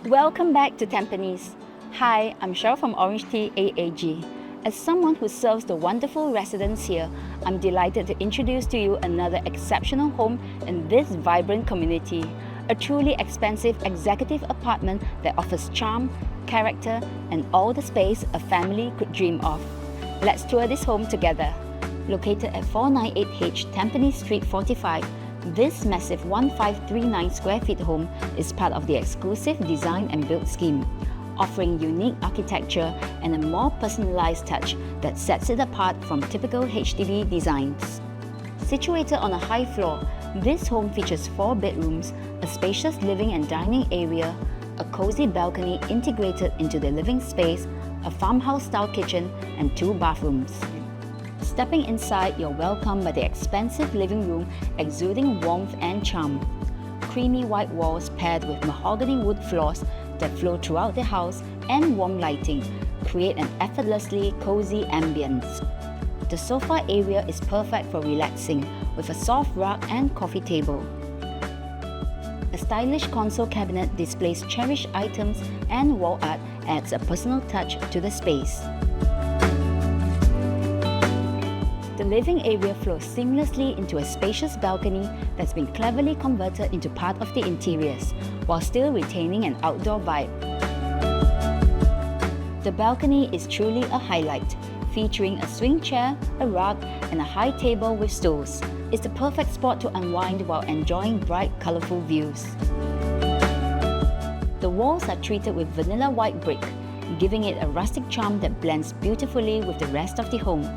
Welcome back to Tampines. Hi, I'm Sheryl from OrangeTee AAG. As someone who serves the wonderful residents here, I'm delighted to introduce to you another exceptional home in this vibrant community. A truly expansive executive apartment that offers charm, character, and all the space a family could dream of. Let's tour this home together. Located at 498H Tampines Street 45, this massive 1539 square feet home is part of the exclusive design and build scheme, offering unique architecture and a more personalized touch that sets it apart from typical HDB designs. Situated on a high floor, this home features 4 bedrooms, a spacious living and dining area, a cozy balcony integrated into the living space, a farmhouse-style kitchen, and 2 bathrooms. Stepping inside, you're welcomed by the expansive living room exuding warmth and charm. Creamy white walls paired with mahogany wood floors that flow throughout the house and warm lighting create an effortlessly cozy ambience. The sofa area is perfect for relaxing with a soft rug and coffee table. A stylish console cabinet displays cherished items and wall art adds a personal touch to the space. The living area flows seamlessly into a spacious balcony that's been cleverly converted into part of the interiors, while still retaining an outdoor vibe. The balcony is truly a highlight, featuring a swing chair, a rug, and a high table with stools. It's the perfect spot to unwind while enjoying bright, colorful views. The walls are treated with vanilla white brick, giving it a rustic charm that blends beautifully with the rest of the home.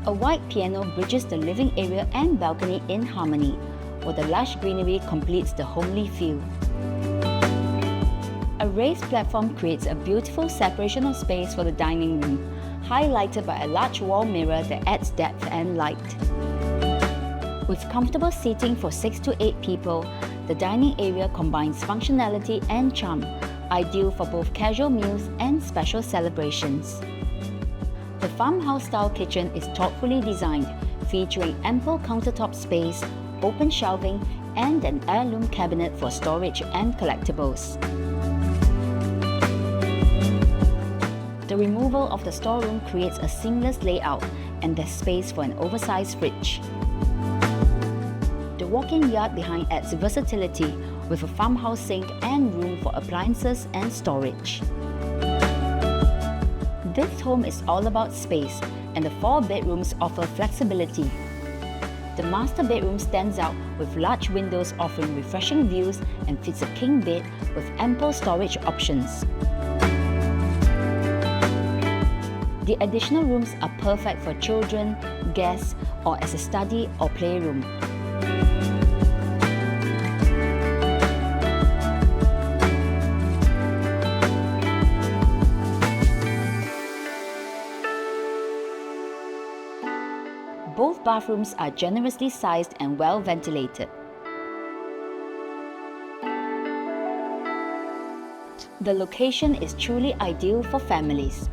A white piano bridges the living area and balcony in harmony, while the lush greenery completes the homely feel. A raised platform creates a beautiful separation of space for the dining room, highlighted by a large wall mirror that adds depth and light. With comfortable seating for 6 to 8 people, the dining area combines functionality and charm, ideal for both casual meals and special celebrations. The farmhouse-style kitchen is thoughtfully designed, featuring ample countertop space, open shelving, and an heirloom cabinet for storage and collectibles. The removal of the storeroom creates a seamless layout, and there's space for an oversized fridge. The walk-in yard behind adds versatility, with a farmhouse sink and room for appliances and storage. This home is all about space, and the 4 bedrooms offer flexibility. The master bedroom stands out with large windows offering refreshing views and fits a king bed with ample storage options. The additional rooms are perfect for children, guests, or as a study or playroom. Both bathrooms are generously sized and well ventilated. The location is truly ideal for families.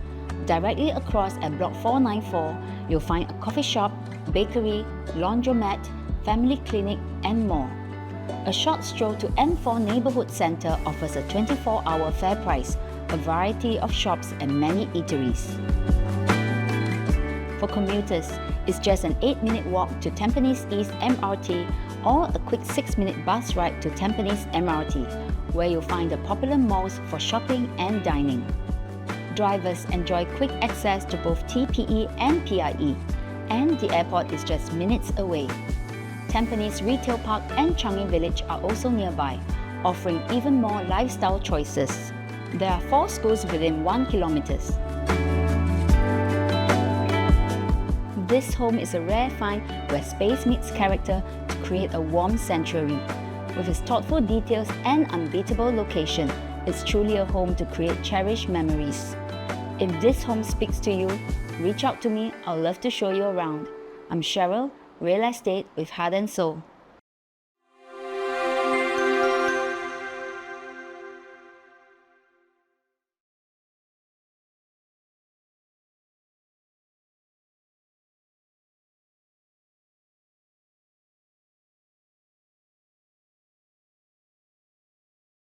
Directly across at Block 494, you'll find a coffee shop, bakery, laundromat, family clinic, and more. A short stroll to N4 Neighbourhood Centre offers a 24-hour fair price, a variety of shops, and many eateries. For commuters, it's just an 8-minute walk to Tampines East MRT or a quick 6-minute bus ride to Tampines MRT, where you'll find the popular malls for shopping and dining. Drivers enjoy quick access to both TPE and PIE, and the airport is just minutes away. Tampines Retail Park and Changi Village are also nearby, offering even more lifestyle choices. There are 4 schools within 1 kilometer. This home is a rare find where space meets character to create a warm sanctuary. With its thoughtful details and unbeatable location, it's truly a home to create cherished memories. If this home speaks to you, reach out to me. I'd love to show you around. I'm Sheryl, Real Estate with Heart and Soul.